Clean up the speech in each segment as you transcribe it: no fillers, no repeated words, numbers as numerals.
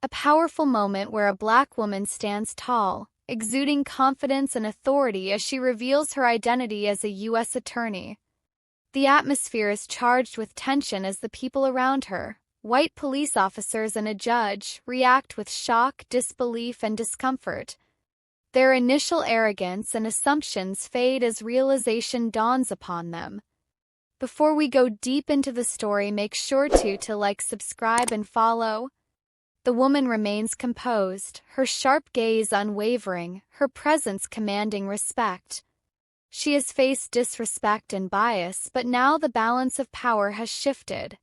a powerful moment where a Black woman stands tall, exuding confidence and authority as she reveals her identity as a U.S. attorney. The atmosphere is charged with tension as the people around her, white police officers and a judge, react with shock, disbelief, and discomfort. Their initial arrogance and assumptions fade as realization dawns upon them. Before we go deep into the story, make sure to like, subscribe, and follow. The woman remains composed, her sharp gaze unwavering, her presence commanding respect. She has faced disrespect and bias, but now the balance of power has shifted.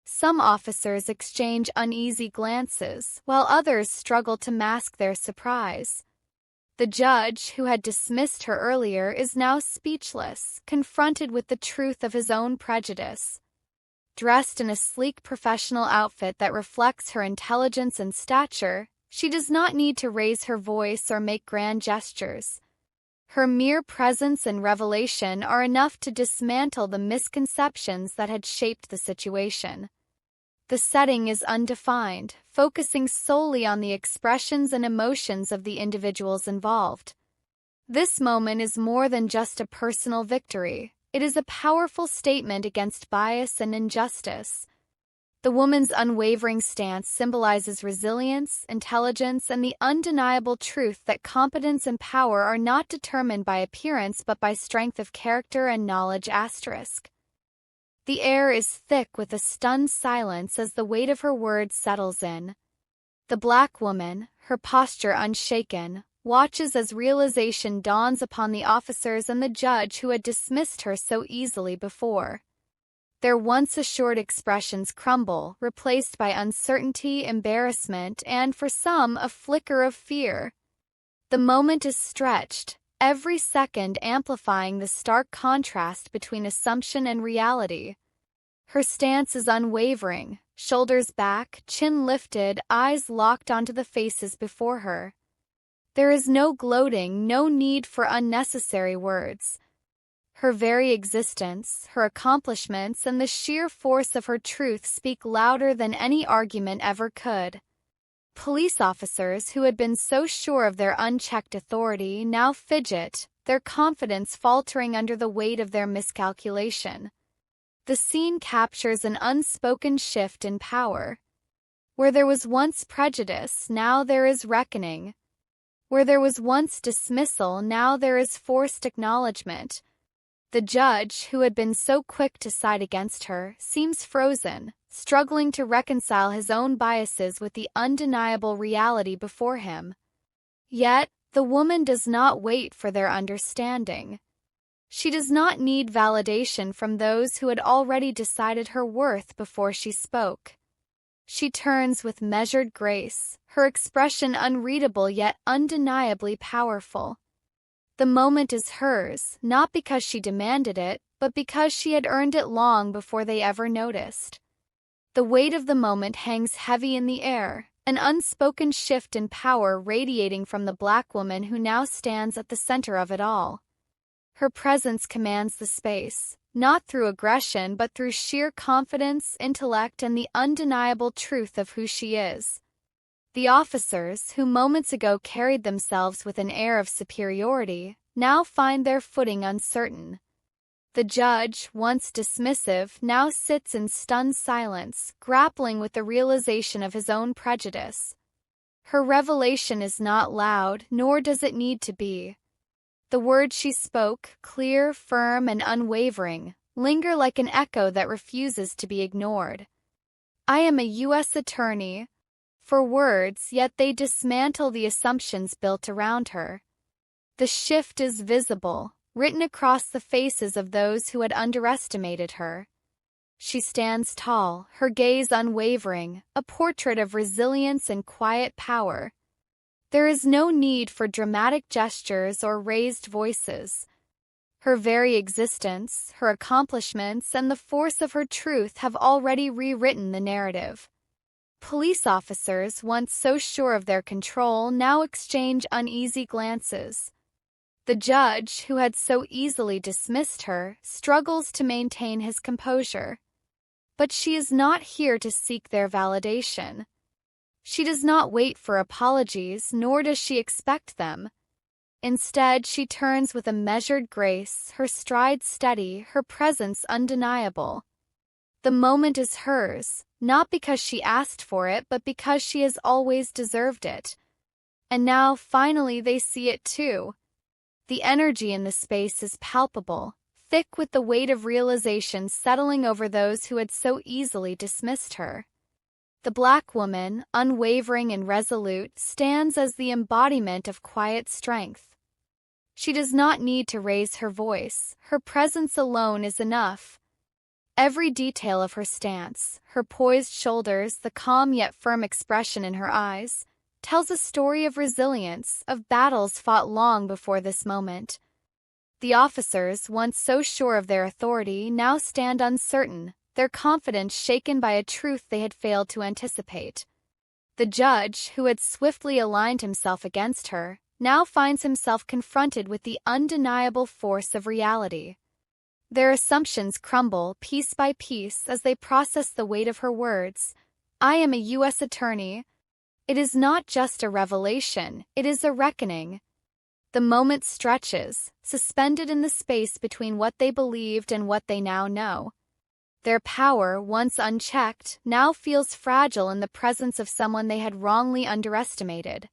Some officers exchange uneasy glances, while others struggle to mask their surprise. The judge, who had dismissed her earlier, is now speechless, confronted with the truth of his own prejudice. Dressed in a sleek professional outfit that reflects her intelligence and stature, she does not need to raise her voice or make grand gestures. Her mere presence and revelation are enough to dismantle the misconceptions that had shaped the situation. The setting is undefined, focusing solely on the expressions and emotions of the individuals involved. This moment is more than just a personal victory. It is a powerful statement against bias and injustice. The woman's unwavering stance symbolizes resilience, intelligence, and the undeniable truth that competence and power are not determined by appearance but by strength of character and knowledge. The air is thick with a stunned silence as the weight of her words settles in. The Black woman, her posture unshaken, watches as realization dawns upon the officers and the judge who had dismissed her so easily before. Their once assured expressions crumble, replaced by uncertainty, embarrassment, and, for some, a flicker of fear. The moment is stretched, every second amplifying the stark contrast between assumption and reality. Her stance is unwavering, shoulders back, chin lifted, eyes locked onto the faces before her. There is no gloating, no need for unnecessary words. Her very existence, her accomplishments, and the sheer force of her truth speak louder than any argument ever could. Police officers who had been so sure of their unchecked authority now fidget, their confidence faltering under the weight of their miscalculation. The scene captures an unspoken shift in power. Where there was once prejudice, now there is reckoning. Where there was once dismissal, now there is forced acknowledgement. The judge, who had been so quick to side against her, seems frozen, struggling to reconcile his own biases with the undeniable reality before him. Yet, the woman does not wait for their understanding. She does not need validation from those who had already decided her worth before she spoke. She turns with measured grace, her expression unreadable yet undeniably powerful. The moment is hers, not because she demanded it, but because she had earned it long before they ever noticed. The weight of the moment hangs heavy in the air, an unspoken shift in power radiating from the Black woman who now stands at the center of it all. Her presence commands the space, not through aggression but through sheer confidence, intellect, and the undeniable truth of who she is. The officers, who moments ago carried themselves with an air of superiority, now find their footing uncertain. The judge, once dismissive, now sits in stunned silence, grappling with the realization of his own prejudice. Her revelation is not loud, nor does it need to be. The words she spoke, clear, firm, and unwavering, linger like an echo that refuses to be ignored. I am a U.S. attorney. For words, yet they dismantle the assumptions built around her. The shift is visible, written across the faces of those who had underestimated her. She stands tall, her gaze unwavering, a portrait of resilience and quiet power. There is no need for dramatic gestures or raised voices. Her very existence, her accomplishments, and the force of her truth have already rewritten the narrative. Police officers, once so sure of their control, now exchange uneasy glances. The judge, who had so easily dismissed her, struggles to maintain his composure. But she is not here to seek their validation. She does not wait for apologies, nor does she expect them. Instead, she turns with a measured grace, her stride steady, her presence undeniable. The moment is hers, not because she asked for it, but because she has always deserved it. And now, finally, they see it too. The energy in the space is palpable, thick with the weight of realization settling over those who had so easily dismissed her. The black woman, unwavering and resolute, stands as the embodiment of quiet strength. She does not need to raise her voice, her presence alone is enough. Every detail of her stance, her poised shoulders, the calm yet firm expression in her eyes, tells a story of resilience, of battles fought long before this moment. The officers, once so sure of their authority, now stand uncertain, their confidence shaken by a truth they had failed to anticipate. The judge, who had swiftly aligned himself against her, now finds himself confronted with the undeniable force of reality. Their assumptions crumble piece by piece as they process the weight of her words. "I am a U.S. attorney." It is not just a revelation, it is a reckoning. The moment stretches, suspended in the space between what they believed and what they now know. Their power, once unchecked, now feels fragile in the presence of someone they had wrongly underestimated.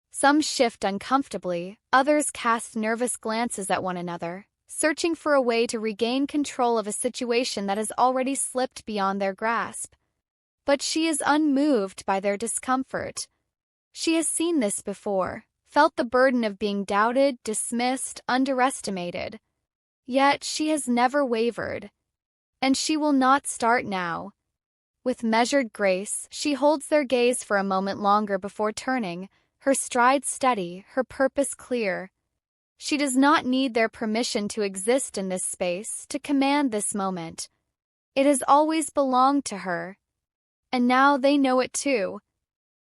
Some shift uncomfortably, others cast nervous glances at one another, searching for a way to regain control of a situation that has already slipped beyond their grasp. But she is unmoved by their discomfort. She has seen this before, felt the burden of being doubted, dismissed, underestimated. Yet she has never wavered. And she will not start now. With measured grace, she holds their gaze for a moment longer before turning, her stride steady, her purpose clear. She does not need their permission to exist in this space, to command this moment. It has always belonged to her. And now they know it too.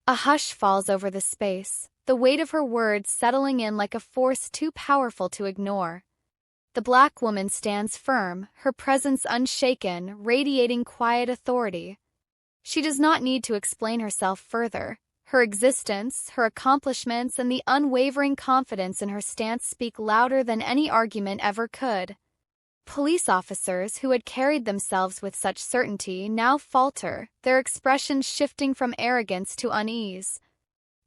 A hush falls over the space, the weight of her words settling in like a force too powerful to ignore. The black woman stands firm, her presence unshaken, radiating quiet authority. She does not need to explain herself further. Her existence, her accomplishments, and the unwavering confidence in her stance speak louder than any argument ever could. Police officers who had carried themselves with such certainty now falter, their expressions shifting from arrogance to unease.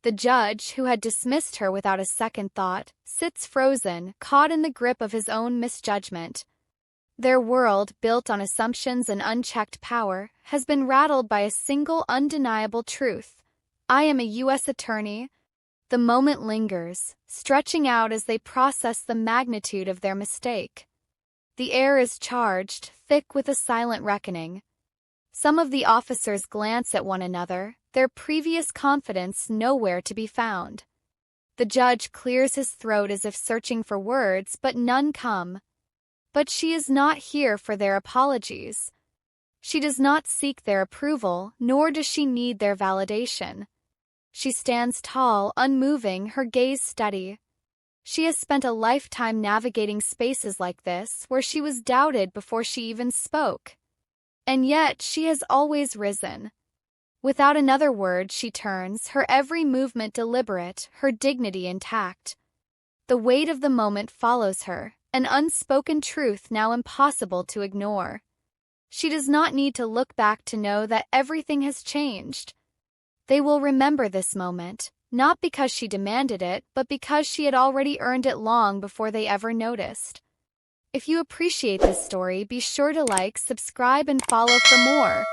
The judge, who had dismissed her without a second thought, sits frozen, caught in the grip of his own misjudgment. Their world, built on assumptions and unchecked power, has been rattled by a single undeniable truth. "I am a U.S. attorney." The moment lingers, stretching out as they process the magnitude of their mistake. The air is charged, thick with a silent reckoning. Some of the officers glance at one another, their previous confidence nowhere to be found. The judge clears his throat as if searching for words, but none come. But she is not here for their apologies. She does not seek their approval, nor does she need their validation. She stands tall, unmoving, her gaze steady. She has spent a lifetime navigating spaces like this, where she was doubted before she even spoke. And yet she has always risen. Without another word, she turns, her every movement deliberate, her dignity intact. The weight of the moment follows her, an unspoken truth now impossible to ignore. She does not need to look back to know that everything has changed. They will remember this moment, not because she demanded it, but because she had already earned it long before they ever noticed. If you appreciate this story, be sure to like, subscribe, and follow for more.